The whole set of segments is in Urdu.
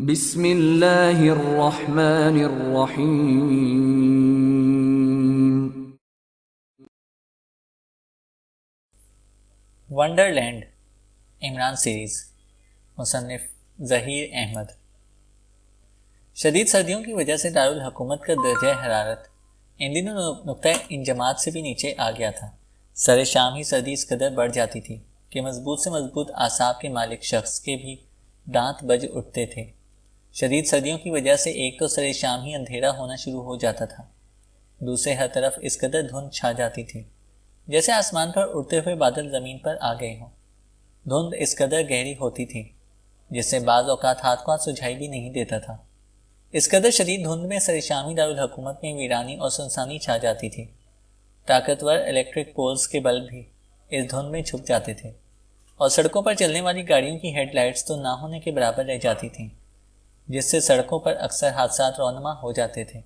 بسم اللہ الرحمن الرحیم۔ ونڈرلینڈ عمران سیریز، مصنف ظہیر احمد۔ شدید سردیوں کی وجہ سے دارالحکومت کا درجہ حرارت ان دنوں نقطہ انجماد سے بھی نیچے آ گیا تھا۔ سر شام ہی سردی اس قدر بڑھ جاتی تھی کہ مضبوط سے مضبوط اعصاب کے مالک شخص کے بھی دانت بج اٹھتے تھے۔ شدید سردیوں کی وجہ سے ایک تو سر شام ہی اندھیرا ہونا شروع ہو جاتا تھا، دوسرے ہر طرف اس قدر دھند چھا جاتی تھی جیسے آسمان پر اڑتے ہوئے بادل زمین پر آ گئے ہوں۔ دھند اس قدر گہری ہوتی تھی جس سے بعض اوقات ہاتھ کو ہاتھ سجھائی بھی نہیں دیتا تھا۔ اس قدر شدید دھند میں سر شامی دارالحکومت میں ویرانی اور سنسانی چھا جاتی تھی۔ طاقتور الیکٹرک پولز کے بلب بھی اس دھند میں چھپ جاتے تھے اور سڑکوں پر چلنے والی گاڑیوں کی ہیڈ لائٹس تو نہ ہونے کے برابر رہ جاتی تھیں، جس سے سڑکوں پر اکثر حادثات رونما ہو جاتے تھے۔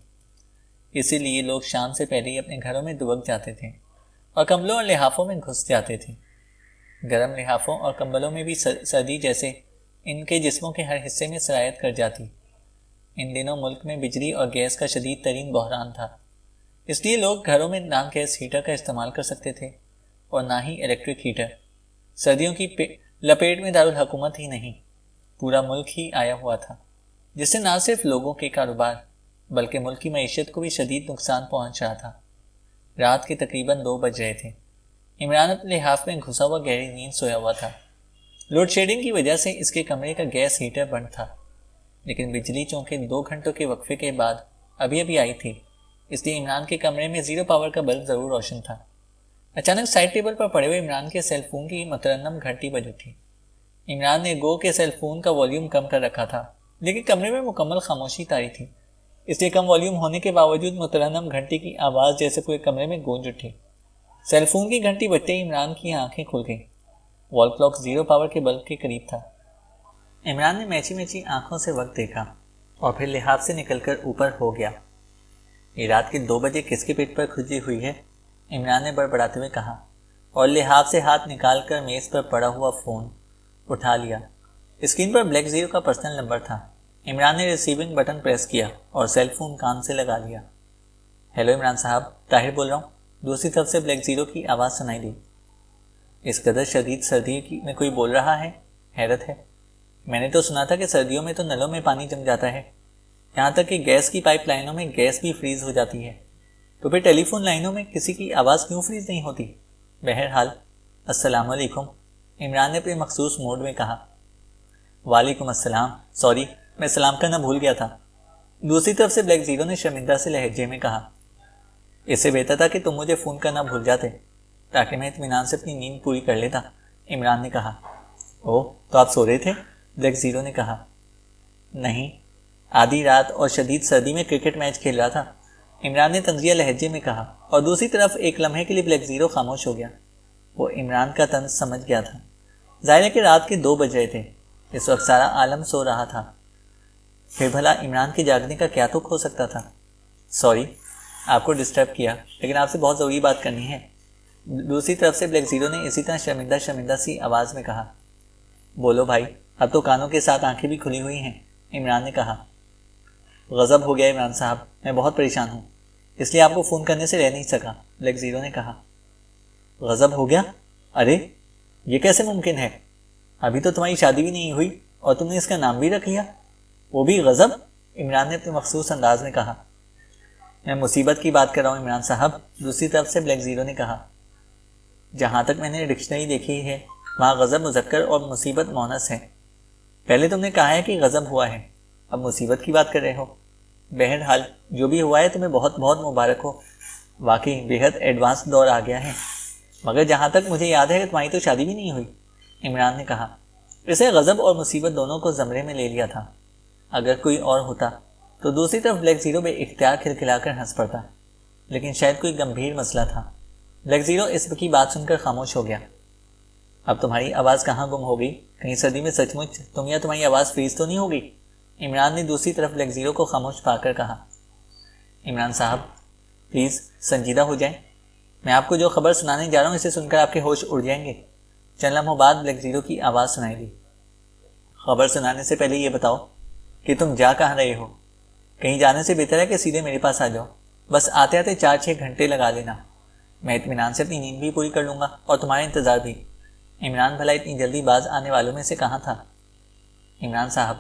اسی لیے لوگ شام سے پہلے ہی اپنے گھروں میں دبک جاتے تھے اور کمبلوں اور لحافوں میں گھس جاتے تھے۔ گرم لحافوں اور کمبلوں میں بھی سردی جیسے ان کے جسموں کے ہر حصے میں سرایت کر جاتی۔ ان دنوں ملک میں بجلی اور گیس کا شدید ترین بحران تھا، اس لیے لوگ گھروں میں نہ گیس ہیٹر کا استعمال کر سکتے تھے اور نہ ہی الیکٹرک ہیٹر۔ سردیوں کی لپیٹ میں دارالحکومت ہی نہیں، پورا ملک ہی آیا ہوا تھا، جس سے نہ صرف لوگوں کے کاروبار بلکہ ملک کی معیشت کو بھی شدید نقصان پہنچ رہا تھا۔ رات کے تقریباً 2 بج رہے تھے۔ عمران اپنے لحاف میں گھسا ہوا گہری نیند سویا ہوا تھا۔ لوڈ شیڈنگ کی وجہ سے اس کے کمرے کا گیس ہیٹر بند تھا، لیکن بجلی چونکہ 2 گھنٹوں کے وقفے کے بعد ابھی آئی تھی، اس لیے عمران کے کمرے میں 0 پاور کا بلب ضرور روشن تھا۔ اچانک سائڈ ٹیبل پر پڑے ہوئے عمران کے سیل فون کی مترنم گھنٹی بج اٹھی۔ عمران نے گو کے سیل فون کا والیوم کم کر رکھا تھا، لیکن کمرے میں مکمل خاموشی طاری تھی، اس لیے کم والیوم ہونے کے باوجود مترنم گھنٹی کی آواز جیسے پورے کمرے میں گونج اٹھی۔ سیل فون کی گھنٹی بجتے ہی عمران کی آنکھیں کھل گئیں۔ وال کلاک 0 پاور کے بلب کے قریب تھا۔ عمران نے میچی آنکھوں سے وقت دیکھا اور پھر لحاف سے نکل کر اوپر ہو گیا۔ یہ رات کے 2 بجے کس کے پیٹ پر کھجی ہوئی ہے؟ عمران نے بڑبڑاتے ہوئے کہا اور لحاف سے ہاتھ نکال کر میز پر پڑا ہوا فون اٹھا لیا۔ اسکرین پر بلیک 0 کا پرسنل نمبر تھا۔ عمران نے ریسیونگ بٹن پریس کیا اور سیل فون کان سے لگا لیا۔ ہیلو عمران صاحب، طاہر بول رہا ہوں۔ دوسری طرف سے بلیک 0 کی آواز سنائی دی۔ اس قدر شدید سردی میں کوئی بول رہا ہے؟ حیرت ہے، میں نے تو سنا تھا کہ سردیوں میں تو نلوں میں پانی جم جاتا ہے، یہاں تک کہ گیس کی پائپ لائنوں میں گیس بھی فریز ہو جاتی ہے، تو پھر ٹیلی فون لائنوں میں کسی کی آواز کیوں فریز نہیں ہوتی؟ بہرحال السلام علیکم، عمران نے اپنے مخصوص موڈ میں کہا۔ وعلیکم السلام، سوری میں سلام کرنا بھول گیا تھا، دوسری طرف سے بلیک 0 نے شرمندہ سے لہجے میں کہا۔ اس سے بہتر تھا کہ تم مجھے فون کرنا بھول جاتے تاکہ میں اطمینان سے اپنی نیند پوری کر لیتا، عمران نے کہا۔ اوہ، تو آپ سو رہے تھے؟ بلیک 0 نے کہا۔ نہیں، آدھی رات اور شدید سردی میں کرکٹ میچ کھیل رہا تھا، عمران نے طنزیہ لہجے میں کہا، اور دوسری طرف ایک لمحے کے لیے بلیک 0 خاموش ہو گیا۔ وہ عمران کا طنز سمجھ گیا تھا۔ ظاہر ہے کہ رات کے 2 بج رہے تھے، اس وقت سارا عالم سو رہا تھا، پھر بھلا عمران کے جاگنے کا کیا تک ہو سکتا تھا؟ سوری آپ کو ڈسٹرب کیا، لیکن آپ سے بہت ضروری بات کرنی ہے، دوسری طرف سے بلیک 0 نے اسی طرح شرمندہ سی آواز میں کہا۔ بولو بھائی، اب تو کانوں کے ساتھ آنکھیں بھی کھلی ہوئی ہیں، عمران نے کہا۔ غضب ہو گیا عمران صاحب، میں بہت پریشان ہوں، اس لیے آپ کو فون کرنے سے رہ نہیں سکا، بلیک 0 نے کہا۔ غضب ہو گیا؟ ارے یہ کیسے ممکن ہے؟ ابھی تو تمہاری شادی بھی نہیں ہوئی اور تم نے اس کا نام بھی رکھ لیا، وہ بھی غضب؟ عمران نے اپنے مخصوص انداز میں کہا۔ میں مصیبت کی بات کر رہا ہوں عمران صاحب، دوسری طرف سے بلیک 0 نے کہا۔ جہاں تک میں نے ڈکشنری دیکھی ہے وہاں غضب مذکر اور مصیبت مؤنث ہے۔ پہلے تم نے کہا ہے کہ غضب ہوا ہے، اب مصیبت کی بات کر رہے ہو۔ بہرحال جو بھی ہوا ہے تمہیں بہت مبارک ہو، واقعی بےحد ایڈوانس دور آ گیا ہے، مگر جہاں تک مجھے یاد ہے کہ تمہاری تو شادی بھی نہیں ہوئی، عمران نے کہا۔ اسے غضب اور مصیبت دونوں کو زمرے میں لے لیا تھا۔ اگر کوئی اور ہوتا تو دوسری طرف بلیک 0 بے اختیار کھلکھلا کر ہنس پڑتا، لیکن شاید کوئی گمبھیر مسئلہ تھا۔ بلیک 0 اس کی بات سن کر خاموش ہو گیا۔ اب تمہاری آواز کہاں گم ہو گئی؟ کہیں سردی میں سچ مچ تم یا تمہاری آواز فریز تو نہیں ہوگی؟ عمران نے دوسری طرف بلیک 0 کو خاموش پا کر کہا۔ عمران صاحب پلیز سنجیدہ ہو جائیں، میں آپ کو جو خبر سنانے جا رہا ہوں اسے سن کر آپ کے ہوش اڑ جائیں گے۔ چند لمحوں بعد بلیک 0 کی آواز سنائی دی۔ خبر سنانے سے پہلے یہ بتاؤ کہ تم جا کہاں رہے ہو؟ کہیں جانے سے بہتر ہے کہ سیدھے میرے پاس آ جاؤ، بس آتے آتے 4-6 گھنٹے لگا لینا، میں اطمینان سے اپنی نیند بھی پوری کر لوں گا اور تمہارا انتظار بھی۔ عمران بھلا اتنی جلدی باز آنے والوں میں سے کہاں تھا؟ عمران صاحب،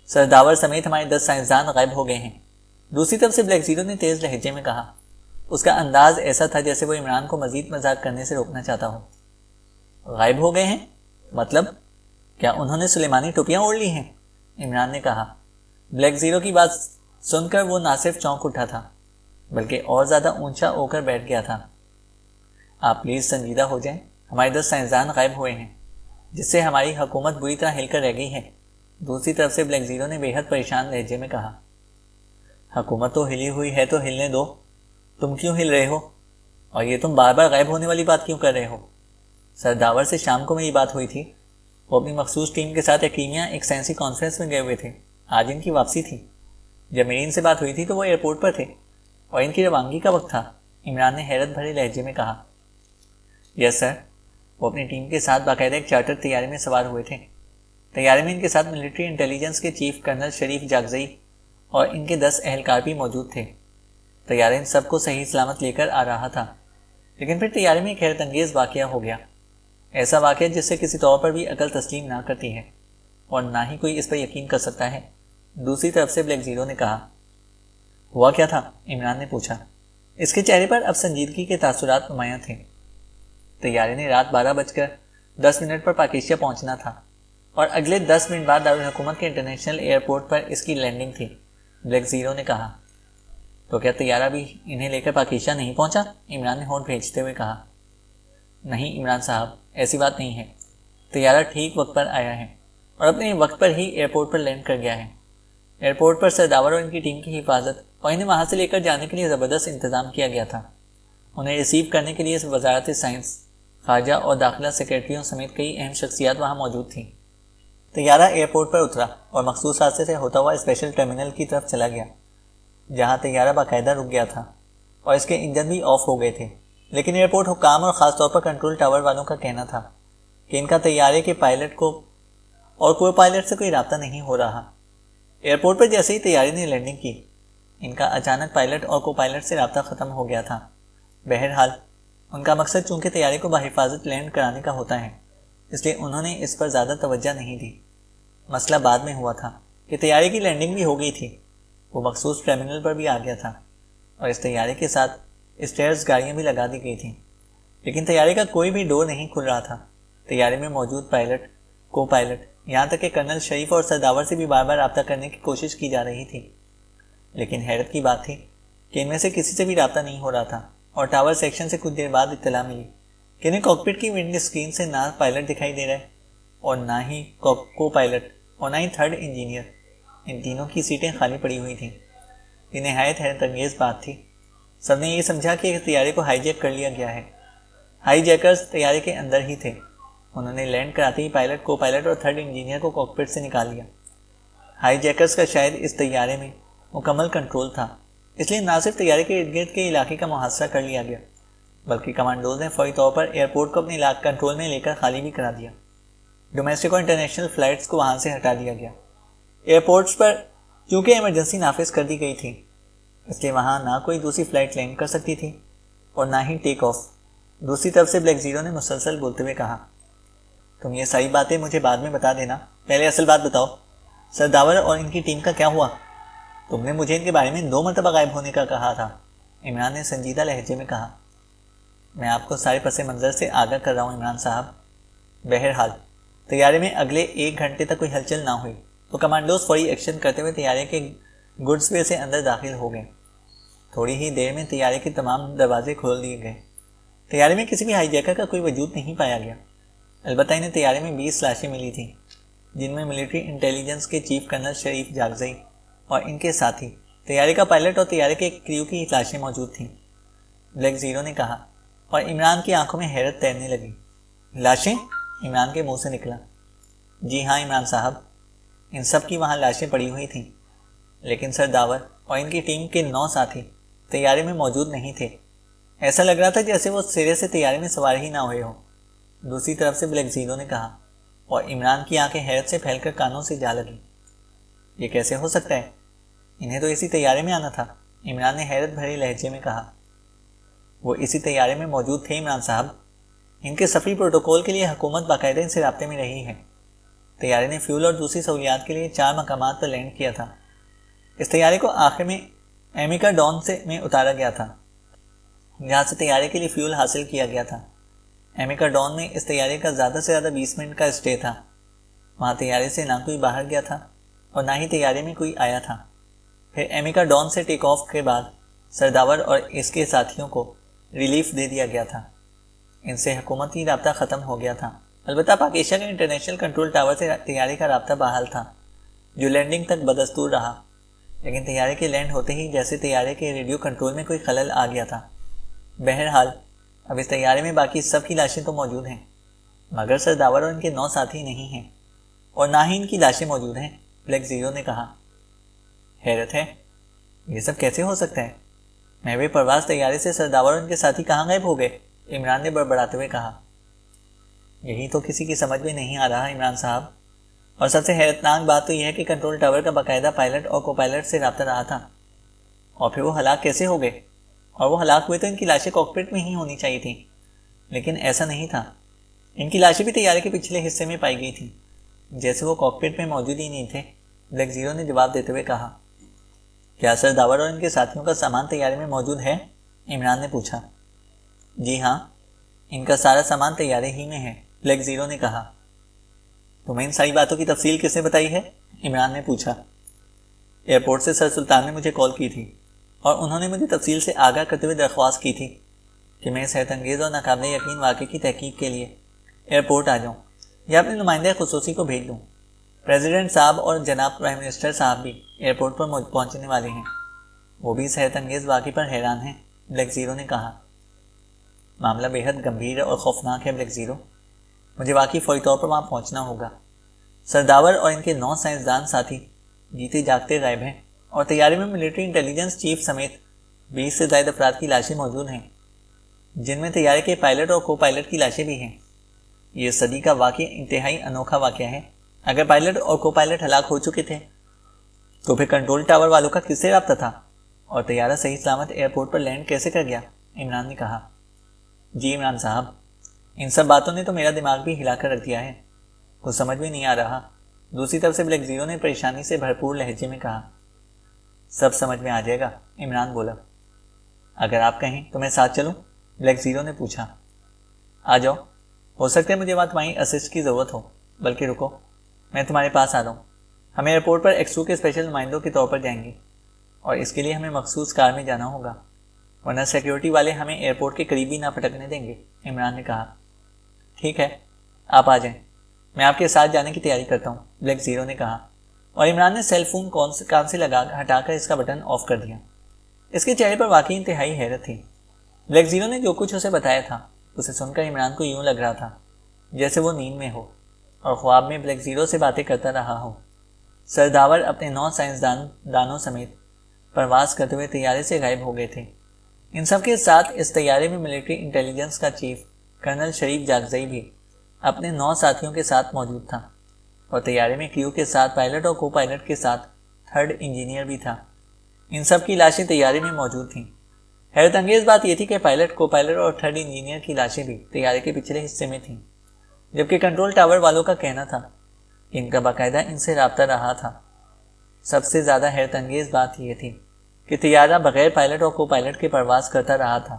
سرداور سمیت ہمارے 10 سائنسدان غائب ہو گئے ہیں، دوسری طرف سے بلیک زیرو نے تیز لہجے میں کہا۔ اس کا انداز ایسا تھا جیسے وہ عمران کو مزید مذاق کرنے سے روکنا چاہتا ہو۔ غائب ہو گئے ہیں؟ مطلب کیا انہوں نے سلیمانی ٹوپیاں اوڑھ لی ہیں؟ عمران نے کہا۔ بلیک زیرو کی بات سن کر وہ نہ صرف چونک اٹھا تھا بلکہ اور زیادہ اونچا ہو کر بیٹھ گیا تھا۔ آپ پلیز سنجیدہ ہو جائیں، ہمارے 10 سائنسدان غائب ہوئے ہیں، جس سے ہماری حکومت بری طرح ہل کر رہ گئی ہے، دوسری طرف سے بلیک زیرو نے بے حد پریشان لہجے میں کہا۔ حکومت تو ہلی ہوئی ہے تو ہلنے دو، تم کیوں ہل رہے ہو؟ اور یہ تم بار بار غائب ہونے والی بات کیوں کر رہے ہو؟ سرداور سے شام کو میری بات ہوئی تھی، وہ اپنی مخصوص ٹیم کے ساتھ ایکیمیا ایک سائنسی کانفرنس میں گئے ہوئے تھے، آج ان کی واپسی تھی۔ جب میری ان سے بات ہوئی تھی تو وہ ایئرپورٹ پر تھے اور ان کی روانگی کا وقت تھا، عمران نے حیرت بھرے لہجے میں کہا۔ یس سر، وہ اپنی ٹیم کے ساتھ باقاعدہ ایک چارٹر طیارے میں سوار ہوئے تھے، طیارے میں ان کے ساتھ ملٹری انٹیلیجنس کے چیف کرنل شریف جاگزئی اور ان کے 10 اہلکار بھی موجود تھے۔ طیارہ ان سب کو صحیح سلامت لے کر آ رہا تھا، لیکن پھر طیارے میں ایک حیرت انگیز واقعہ ہو گیا، ایسا واقعہ جس سے کسی طور پر بھی عقل تسلیم نہ کرتی ہے اور نہ ہی کوئی اس پر یقین کر سکتا ہے، دوسری طرف سے بلیک زیرو نے کہا۔ ہوا کیا تھا؟ عمران نے پوچھا۔ اس کے چہرے پر اب سنجیدگی کے تاثرات نمایاں تھے۔ طیارے نے رات 12:10 پر پاکیشیا پہنچنا تھا اور اگلے 10 منٹ بعد دارالحکومت کے انٹرنیشنل ایئرپورٹ پر اس کی لینڈنگ تھی، بلیک زیرو نے کہا۔ تو کیا طیارہ بھی انہیں لے کر پاکیشیا نہیں پہنچا؟ عمران نے ہونٹ بھیجتے ہوئے کہا۔ نہیں عمران صاحب، ایسی بات نہیں ہے، طیارہ ٹھیک وقت پر آیا ہے اور اپنے وقت پر ہی ایئرپورٹ پر لینڈ کر گیا ہے۔ ایئرپورٹ پر سرداور اور ان کی ٹیم کی حفاظت اور انہیں وہاں سے لے کر جانے کے لیے زبردست انتظام کیا گیا تھا۔ انہیں ریسیو کرنے کے لیے وزارت سائنس، خارجہ اور داخلہ سیکرٹریوں سمیت کئی اہم شخصیات وہاں موجود تھیں۔ طیارہ ایئرپورٹ پر اترا اور مخصوص راستے سے ہوتا ہوا اسپیشل ٹرمینل کی طرف چلا گیا، جہاں طیارہ باقاعدہ رک گیا تھا اور اس کے انجن بھی آف ہو گئے تھے، لیکن ایئرپورٹ حکام اور خاص طور پر کنٹرول ٹاور والوں کا کہنا تھا کہ ان کا طیارے کے پائلٹ کو اور کو پائلٹ سے کوئی رابطہ نہیں ہو رہا۔ ایئرپورٹ پر جیسے ہی طیارے نے لینڈنگ کی، ان کا اچانک پائلٹ اور کو پائلٹ سے رابطہ ختم ہو گیا تھا۔ بہرحال ان کا مقصد چونکہ طیارے کو بحفاظت لینڈ کرانے کا ہوتا ہے، اس لیے انہوں نے اس پر زیادہ توجہ نہیں دی۔ مسئلہ بعد میں ہوا تھا کہ طیارے کی لینڈنگ بھی ہو گئی تھی، وہ مخصوص ٹرمینل پر بھی آ گیا تھا اور اس طیارے کے ساتھ اسٹیئرز گاڑیاں بھی لگا دی گئی تھیں، لیکن طیارے کا کوئی بھی ڈور نہیں کھل رہا تھا۔ طیارے میں موجود پائلٹ، کو پائلٹ، یہاں تک کہ کرنل شریف اور سرداور سے بھی بار بار رابطہ کرنے کی کوشش کی جا رہی تھی، لیکن حیرت کی بات تھی کہ ان میں سے کسی سے بھی رابطہ نہیں ہو رہا تھا۔ اور ٹاور سیکشن سے کچھ دیر بعد اطلاع ملی کہ انہیں کاکپٹ کی ونڈ اسکرین سے نہ پائلٹ دکھائی دے رہے اور نہ ہی کو پائلٹ اور نہ ہی تھرڈ انجینئر، ان تینوں کی سیٹیں خالی پڑی ہوئی تھیں۔ یہ نہایت حیرت انگیز بات تھی۔ سب نے یہ سمجھا کہ طیارے کو ہائی جیک کر لیا گیا ہے۔ ہائی جیکرز طیارے کے اندر ہی تھے، انہوں نے لینڈ کراتے ہی پائلٹ، کو پائلٹ اور تھرڈ انجینئر کو کاکپٹ سے نکال لیا۔ ہائی جیکرز کا شاید اس طیارے میں مکمل کنٹرول تھا، اس لیے نہ صرف طیارے کے ارد گرد کے علاقے کا محاصرہ کر لیا گیا بلکہ کمانڈوز نے فوری طور پر ایئرپورٹ کو اپنے کنٹرول میں لے کر خالی بھی کرا دیا۔ ڈومیسٹک اور انٹرنیشنل فلائٹس کو وہاں سے ہٹا دیا گیا۔ ایئرپورٹس پر چونکہ ایمرجنسی نافذ کر دی گئی تھی، اس لیے وہاں نہ کوئی دوسری فلائٹ لینڈ کر سکتی تھی اور نہ ہی ٹیک آف۔ دوسری طرف سے بلیک زیرو نے مسلسل بولتے ہوئے کہا، تم یہ ساری باتیں مجھے بعد میں بتا دینا، پہلے اصل بات بتاؤ، سرداور اور ان کی ٹیم کا کیا ہوا؟ تم نے مجھے ان کے بارے میں 2 مرتبہ غائب ہونے کا کہا تھا، عمران نے سنجیدہ لہجے میں کہا۔ میں آپ کو سارے پس منظر سے آگاہ کر رہا ہوں عمران صاحب۔ بہرحال طیارے میں اگلے 1 گھنٹے تک کوئی ہلچل نہ ہوئی تو کمانڈوز فوری ایکشن کرتے ہوئے طیارے کے گڈز وے سے اندر داخل ہو گئے۔ تھوڑی ہی دیر میں طیارے کے تمام دروازے کھول دیے گئے۔ طیارے میں کسی بھی ہائی جیکر کا کوئی وجود نہیں پایا گیا، البتہ انہیں طیارے میں 20 لاشیں ملی تھیں، جن میں ملٹری انٹیلیجنس کے چیف کرنل شریف جاگزئی اور ان کے ساتھی، طیارے کا پائلٹ اور طیارے کے کریو کی لاشیں موجود تھیں، بلیک زیرو نے کہا، اور عمران کی آنکھوں میں حیرت تیرنے لگی۔ لاشیں؟ عمران کے منہ سے نکلا۔ جی ہاں عمران صاحب، ان سب کی وہاں لاشیں پڑی ہوئی تھیں، لیکن سرداور اور ان کی ٹیم کے 9 ساتھی طیارے میں موجود نہیں تھے۔ ایسا لگ رہا تھا جیسے وہ سرے سے طیارے میں سوار ہی نہ ہوئے ہوں، دوسری طرف سے بلیک زیرو نے کہا، اور عمران کی آنکھیں حیرت سے پھیل کر کانوں سے جا لگیں۔ یہ کیسے ہو سکتا ہے؟ انہیں تو اسی طیارے میں آنا تھا، عمران نے حیرت بھری لہجے میں کہا۔ وہ اسی طیارے میں موجود تھے عمران صاحب، ان کے سفری پروٹوکول کے لیے حکومت باقاعدہ ان سے رابطے میں رہی ہے۔ طیارے نے فیول اور دوسری سہولیات کے لیے 4 مقامات پر لینڈ کیا تھا۔ اس طیارے کو آخر میں ایمیکا ڈون میں اتارا گیا تھا، جہاں سے طیارے کے لیے فیول حاصل کیا گیا تھا۔ ایمیکا ڈون میں اس طیارے کا زیادہ سے زیادہ 20 منٹ کا اسٹے تھا۔ وہاں طیارے سے نہ کوئی باہر گیا تھا اور نہ ہی طیارے میں کوئی آیا تھا۔ پھر ایمیکا ڈون سے ٹیک آف کے بعد سرداور اور اس کے ساتھیوں کو ریلیف دے دیا گیا تھا۔ ان سے حکومتی رابطہ ختم ہو گیا تھا، البتہ پاک ایشیا کے انٹرنیشنل کنٹرول ٹاور سے طیارے کا رابطہ بحال تھا، جو لینڈنگ تک بدستور رہا، لیکن طیارے کے لینڈ ہوتے ہی جیسے طیارے کے ریڈیو کنٹرول میں کوئی خلل آ گیا تھا۔ بہرحال اب اس طیارے میں باقی سب کی لاشیں تو موجود ہیں، مگر سرداور اور ان کے 9 ساتھی نہیں ہیں، اور نہ ہی ان کی لاشیں موجود ہیں، بلیک زیرو نے کہا۔ حیرت ہے، یہ سب کیسے ہو سکتا ہے؟ محو پرواز طیارے سے سرداور اور ان کے ساتھی کہاں غائب ہو گئے؟ عمران نے بڑبڑاتے ہوئے کہا۔ یہی تو کسی کی سمجھ میں نہیں آ رہا عمران صاحب، اور سب سے حیرتناک بات تو یہ ہے کہ کنٹرول ٹاور کا باقاعدہ پائلٹ اور کو پائلٹ سے رابطہ رہا تھا، اور پھر وہ ہلاک کیسے ہو گئے؟ اور وہ ہلاک ہوئے تو ان کی لاشیں کاکپٹ میں ہی ہونی چاہیے تھیں، لیکن ایسا نہیں تھا۔ ان کی لاشیں بھی طیارے کے پچھلے حصے میں پائی گئی تھیں، جیسے وہ کاکپٹ میں موجود ہی نہیں تھے، بلیک زیرو نے جواب دیتے ہوئے کہا۔ کیا سرداور اور ان کے ساتھیوں کا سامان طیارے میں موجود ہے؟ عمران نے پوچھا۔ جی ہاں، ان کا سارا سامان طیارے ہی میں ہے، بلیک زیرو نے کہا۔ تمہیں ان ساری باتوں کی تفصیل کس نے بتائی ہے؟ عمران نے پوچھا۔ ایئرپورٹ سے سر سلطان نے مجھے کال کی تھی، اور انہوں نے مجھے تفصیل سے آگاہ کرتے ہوئے درخواست کی تھی کہ میں اس حیرت انگیز اور ناقابل یقین واقعے کی تحقیق کے لیے ایئرپورٹ آ جاؤں یا اپنے نمائندہ خصوصی کو بھیج دوں۔ پریزیڈنٹ صاحب اور جناب پرائم منسٹر صاحب بھی ایئرپورٹ پر پہنچنے والے ہیں، وہ بھی اس حیرت انگیز واقعے پر حیران ہیں، بلیک زیرو نے کہا۔ معاملہ بے حد گمبھیر اور خوفناک ہے بلیک زیرو، مجھے واقعی فوری طور پر وہاں پہنچنا ہوگا۔ سرداور اور ان کے 9 سائنسدان ساتھی جیتے جاگتے غائب ہیں، اور طیارے میں ملٹری انٹیلیجنس چیف سمیت 20 سے زائد افراد کی لاشیں موجود ہیں، جن میں طیارے کے پائلٹ اور کو پائلٹ کی لاشیں بھی ہیں۔ یہ صدی کا واقعی انتہائی انوکھا واقعہ ہے۔ اگر پائلٹ اور کو پائلٹ ہلاک ہو چکے تھے تو پھر کنٹرول ٹاور والوں کا کس سے رابطہ تھا، اور طیارہ صحیح سلامت ایئرپورٹ پر لینڈ کیسے کر گیا؟ عمران نے کہا۔ جی عمران صاحب، ان سب باتوں نے تو میرا دماغ بھی ہلا کر رکھ دیا ہے، کچھ سمجھ میں نہیں آ رہا۔ دوسری طرف سے بلیک زیرو نے پریشانی سے بھرپور لہجے میں کہا۔ سب سمجھ میں آ جائے گا، عمران بولا۔ اگر آپ کہیں تو میں ساتھ چلوں؟ بلیک زیرو نے پوچھا۔ آ جاؤ، ہو سکتا ہے مجھے وہاں تمہاری اسسٹ کی ضرورت ہو، بلکہ رکو، میں تمہارے پاس آ رہا ہوں۔ ہم ایئرپورٹ پر ایکسو کے اسپیشل نمائندوں کے طور پر جائیں گے، اور اس کے لیے ہمیں مخصوص کار میں جانا ہوگا، ورنہ سیکیورٹی والے ہمیں ایئرپورٹ کے قریب ہی نہ پھٹکنے دیں گے، عمران نے کہا۔ ٹھیک ہے، آپ آ جائیں، میں آپ کے ساتھ جانے کی تیاری کرتا ہوں، بلیک زیرو نے کہا، اور عمران نے سیل فون کان سے ہٹا کر اس کا بٹن آف کر دیا۔ اس کے چہرے پر واقعی انتہائی حیرت تھی۔ بلیک زیرو نے جو کچھ اسے بتایا تھا اسے سن کر عمران کو یوں لگ رہا تھا جیسے وہ نیند میں ہو اور خواب میں بلیک زیرو سے باتیں کرتا رہا ہو۔ سرداور اپنے 9 سائنسدانوں سمیت پرواز کرتے ہوئے طیارے سے غائب ہو گئے تھے۔ ان سب کے ساتھ اس طیارے میں ملٹری انٹیلیجنس کا چیف کرنل شریف جاگزئی بھی اپنے 9 ساتھیوں کے ساتھ موجود تھا، اور طیارے میں کریو کے ساتھ پائلٹ اور کو پائلٹ کے ساتھ 3rd انجینئر بھی تھا۔ ان سب کی لاشیں طیارے میں موجود تھیں۔ حیرت انگیز بات یہ تھی کہ پائلٹ، کو پائلٹ اور 3rd انجینئر کی لاشیں بھی طیارے کے پچھلے حصے میں تھیں، جبکہ کنٹرول ٹاور والوں کا کہنا تھا کہ ان کا باقاعدہ ان سے رابطہ رہا تھا۔ سب سے زیادہ حیرت انگیز بات یہ تھی کہ طیارہ بغیر پائلٹ اور کو پائلٹ کے پرواز کرتا رہا تھا،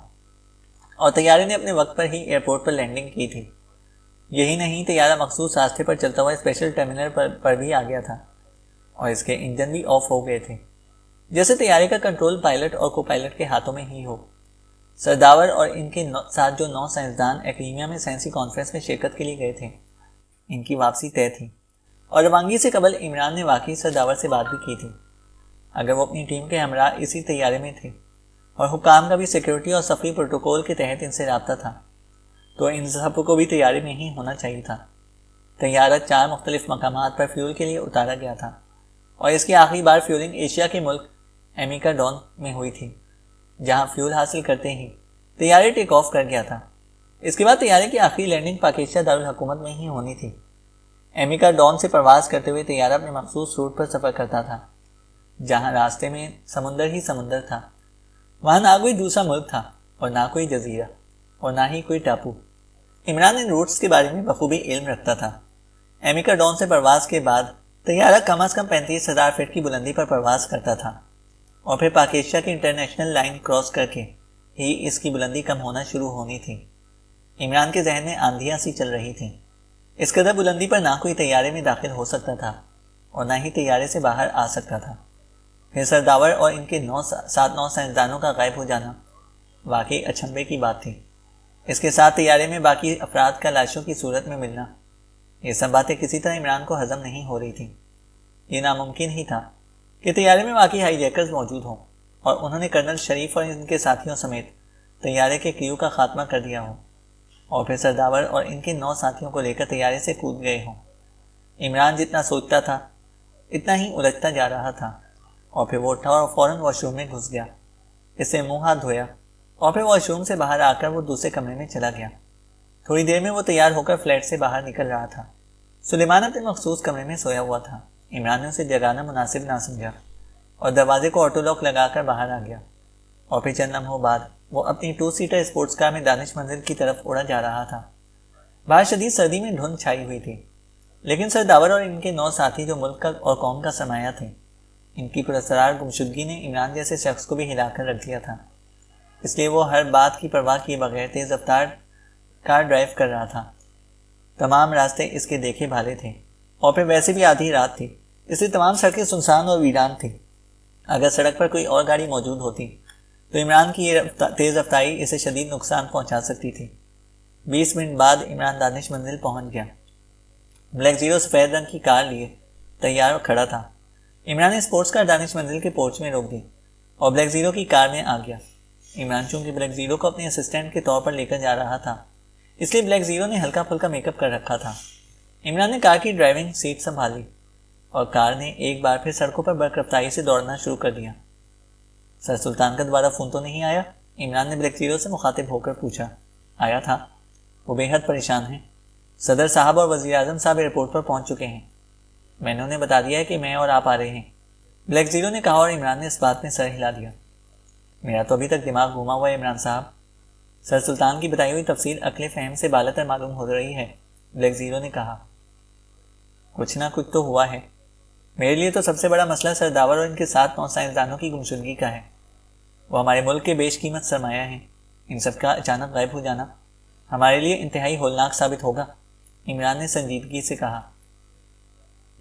اور طیارے نے اپنے وقت پر ہی ایئرپورٹ پر لینڈنگ کی تھی۔ یہی نہیں، طیارہ مخصوص راستے پر چلتا ہوا اسپیشل ٹرمینل پر بھی آ گیا تھا، اور اس کے انجن بھی آف ہو گئے تھے، جیسے طیارے کا کنٹرول پائلٹ اور کو پائلٹ کے ہاتھوں میں ہی ہو۔ سرداور اور ان کے ساتھ جو 9 سائنسدان ایکلیمیا میں سائنسی کانفرنس میں شرکت کے لیے گئے تھے، ان کی واپسی طے تھی، اور روانگی سے قبل عمران نے واقعی سرداور سے بات بھی کی تھی۔ اگر وہ اپنی ٹیم کے ہمراہ اسی طیارے میں تھے اور حکام کا بھی سیکیورٹی اور سفری پروٹوکول کے تحت ان سے رابطہ تھا، تو ان سب کو بھی طیارے میں ہی ہونا چاہیے تھا۔ طیارہ 4 مختلف مقامات پر فیول کے لیے اتارا گیا تھا، اور اس کی آخری بار فیولنگ ایشیا کے ملک ایمیکا ڈون میں ہوئی تھی، جہاں فیول حاصل کرتے ہی طیارے ٹیک آف کر گیا تھا۔ اس کے بعد طیارے کی آخری لینڈنگ پاک ایشیا دارالحکومت میں ہی ہونی تھی۔ امیکا ڈون سے پرواز کرتے ہوئے طیارہ اپنے مخصوص روٹ پر سفر کرتا تھا، جہاں راستے میں سمندر ہی سمندر تھا۔ وہاں نہ کوئی دوسرا ملک تھا اور نہ کوئی جزیرہ اور نہ ہی کوئی ٹاپو۔ عمران ان روٹس کے بارے میں بخوبی علم رکھتا تھا۔ امیکا ڈون سے پرواز کے بعد طیارہ کم از کم 35,000 فٹ کی بلندی پر پرواز کرتا تھا، اور پھر پاک ایشیا کی انٹرنیشنل لائن کراس کر کے ہی اس کی بلندی کم ہونا شروع ہونی تھی۔ عمران کے ذہن میں آندھیاں سی چل رہی تھیں۔ اس قدر بلندی پر نہ کوئی طیارے میں داخل ہو سکتا تھا اور نہ ہی طیارے سے باہر آ سکتا تھا۔ پھر سرداور اور ان کے 9 سائنسدانوں کا غائب ہو جانا واقعی اچنبھے کی بات تھی۔ اس کے ساتھ طیارے میں باقی افراد کا لاشوں کی صورت میں ملنا، یہ سب باتیں کسی طرح عمران کو ہضم نہیں ہو رہی تھیں۔ یہ ناممکن ہی تھا کہ طیارے میں واقعی ہائی جیکرز موجود ہوں اور انہوں نے کرنل شریف اور ان کے ساتھیوں سمیت طیارے کے کریو کا خاتمہ کر دیا ہو، اور پھر سرداور اور ان کے 9 ساتھیوں کو لے کر طیارے سے کود گئے ہوں۔ عمران جتنا سوچتا تھا اتنا ہی الجھتا جا رہا تھا، اور پھر وہ اٹھا اور فوراً واش روم میں گھس گیا۔ اس سے منہ ہاتھ دھویا اور پھر واش روم سے باہر آ کر وہ دوسرے کمرے میں چلا گیا۔ تھوڑی دیر میں وہ تیار ہو کر فلیٹ سے باہر نکل رہا تھا۔ سلیمان اپنے مخصوص کمرے میں سویا ہوا تھا۔ عمران نے اسے جگانا مناسب نہ سمجھا اور دروازے کو آٹو لاک لگا کر باہر آ گیا، اور پھر چند لمحوں بعد وہ اپنی 2 سیٹر اسپورٹس کار میں دانش منزل کی طرف اڑا جا رہا تھا۔ باہر شدید سردی میں دھند چھائی ہوئی تھی، لیکن سرداور اور ان کے 9 ساتھی جو ملک کا اور قوم کا سرمایہ تھے، ان کی پراسرار گمشدگی نے عمران جیسے شخص کو بھی ہلا کر رکھ دیا تھا۔ اس لیے وہ ہر بات کی پرواہ کیے بغیر تیز رفتار کار ڈرائیو کر رہا تھا۔ تمام راستے اس کے دیکھے بھالے تھے، اور پھر ویسے بھی آدھی رات تھی، اس لیے تمام سڑکیں سنسان اور ویران تھیں۔ اگر سڑک پر کوئی اور گاڑی موجود ہوتی تو عمران کی یہ تیز رفتاری اسے شدید نقصان پہنچا سکتی تھی۔ 20 منٹ بعد عمران دانش منزل پہنچ گیا۔ بلیک زیرو سفید رنگ کی کار لیے تیار کھڑا تھا۔ عمران نے اسپورٹس کار دانش منزل کے پورچ میں روک دی اور بلیک زیرو کی کار میں آ گیا۔ عمران چونکہ بلیک زیرو کو اپنے اسسٹنٹ کے طور پر لے کر جا رہا تھا، اس لیے بلیک زیرو نے ہلکا پھلکا میک اپ کر رکھا تھا۔ عمران نے کار کی ڈرائیونگ سیٹ سنبھالی اور کار نے ایک بار پھر سڑکوں پر برق رفتاری سے دوڑنا شروع کر دیا۔ سر سلطان کا دوبارہ فون تو نہیں آیا؟ عمران نے بلیک زیرو سے مخاطب ہو کر پوچھا۔ آیا تھا، وہ بے حد پریشان ہیں۔ صدر صاحب اور وزیر اعظم صاحب ایئرپورٹ پر پہنچ چکے ہیں۔ میں نے انہیں بتا دیا ہے کہ میں اور آپ آ رہے ہیں، بلیک زیرو نے کہا، اور عمران نے اس بات میں سر ہلا دیا۔ میرا تو ابھی تک دماغ گھوما ہوا ہے عمران صاحب۔ سر سلطان کی بتائی ہوئی تفصیل عقل فہم سے بالاتر معلوم ہو رہی ہے، بلیک زیرو نے کہا۔ کچھ نہ کچھ تو ہوا ہے۔ میرے لیے تو سب سے بڑا مسئلہ سرداور اور ان کے 7 سائنسدانوں کی گمشدگی کا ہے۔ وہ ہمارے ملک کے بیش قیمت سرمایہ ہیں۔ ان سب کا اچانک غائب ہو جانا ہمارے لیے انتہائی ہولناک ثابت ہوگا، عمران نے سنجیدگی سے کہا۔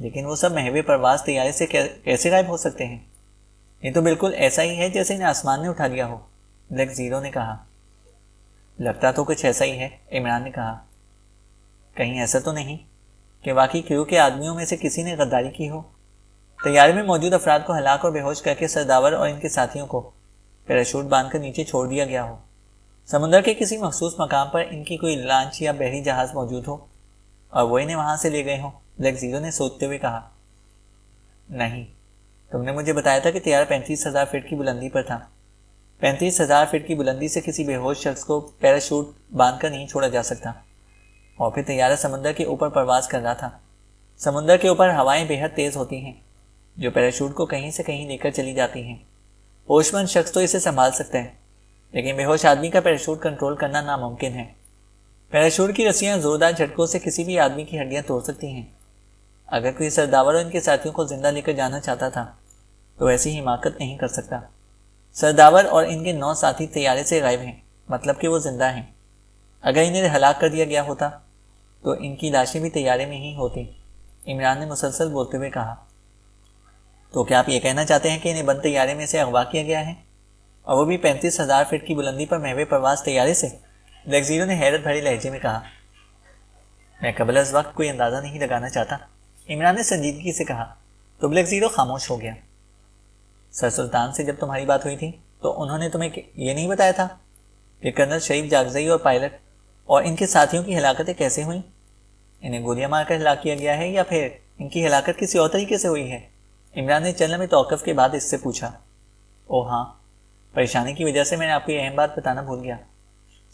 لیکن وہ سب محو پرواز طیارے سے کیسے غائب ہو سکتے ہیں؟ یہ تو بالکل ایسا ہی ہے جیسے انہیں آسمان نے اٹھا لیا ہو، بلیک زیرو نے کہا۔ لگتا تو کچھ ایسا ہی ہے، عمران نے کہا۔ کہیں ایسا تو نہیں کہ واقعی کریو کے آدمیوں میں سے کسی نے غداری کی ہو؟ طیارے میں موجود افراد کو ہلاک اور بے ہوش کر کے سرداور اور ان کے ساتھیوں کو پیراشوٹ باندھ کر نیچے چھوڑ دیا گیا ہو، سمندر کے کسی مخصوص مقام پر ان کی کوئی لانچ یا بحری جہاز موجود ہو اور وہ انہیں وہاں سے لے گئے ہوں، بلیک زیرو نے سوچتے ہوئے کہا۔ نہیں، تم نے مجھے بتایا تھا کہ طیارہ 35,000 فٹ کی بلندی پر تھا۔ 35,000 فٹ کی بلندی سے کسی بے ہوش شخص کو پیراشوٹ باندھ کر نہیں چھوڑا جا سکتا، اور پھر طیارہ سمندر کے اوپر پرواز کر رہا تھا۔ سمندر کے اوپر ہوائیں بے حد تیز ہوتی ہیں جو پیراشوٹ کو کہیں سے کہیں لے کر چلی جاتی ہیں۔ ہوش مند شخص تو اسے سنبھال سکتے ہیں، لیکن بے ہوش آدمی کا پیراشوٹ کنٹرول کرنا ناممکن ہے۔ پیراشوٹ کی رسیاں زوردار جھٹکوں سے کسی بھی آدمی کی ہڈیاں توڑ سکتی ہیں۔ اگر کوئی سرداور اور ان کے ساتھیوں کو زندہ لے کر جانا چاہتا تھا تو ایسی حماقت نہیں کر سکتا۔ سرداور اور ان کے 9 ساتھی طیارے سے غائب ہیں، مطلب کہ وہ زندہ ہیں۔ اگر انہیں ہلاک کر دیا گیا ہوتا تو ان کی لاشیں بھی طیارے میں ہی ہوتی، عمران نے مسلسل بولتے ہوئے کہا۔ تو کیا آپ یہ کہنا چاہتے ہیں کہ انہیں بند طیارے میں سے اغوا کیا گیا ہے، اور وہ بھی 35,000 فٹ کی بلندی پر محو پرواز طیارے سے؟ بلیک زیرو نے حیرت بھری لہجے میں کہا۔ میں قبل از وقت کوئی اندازہ نہیں لگانا چاہتا، عمران نے سنجیدگی سے کہا۔ تو بلیک زیرو خاموش ہو گیا۔ سر سلطان سے جب تمہاری بات ہوئی تھی تو انہوں نے تمہیں یہ نہیں بتایا تھا کہ کرنل شریف جاگزئی اور پائلٹ اور ان کے ساتھیوں کی ہلاکتیں کیسے ہوئیں؟ انہیں گولیاں مار کر ہلاک کیا گیا ہے یا پھر ان کی ہلاکت کسی اور طریقے سے ہوئی ہے؟ عمران نے چند لمحے توقف کے بعد اس سے پوچھا۔ او ہاں، پریشانی کی وجہ سے میں نے آپ کو یہ اہم بات بتانا بھول گیا۔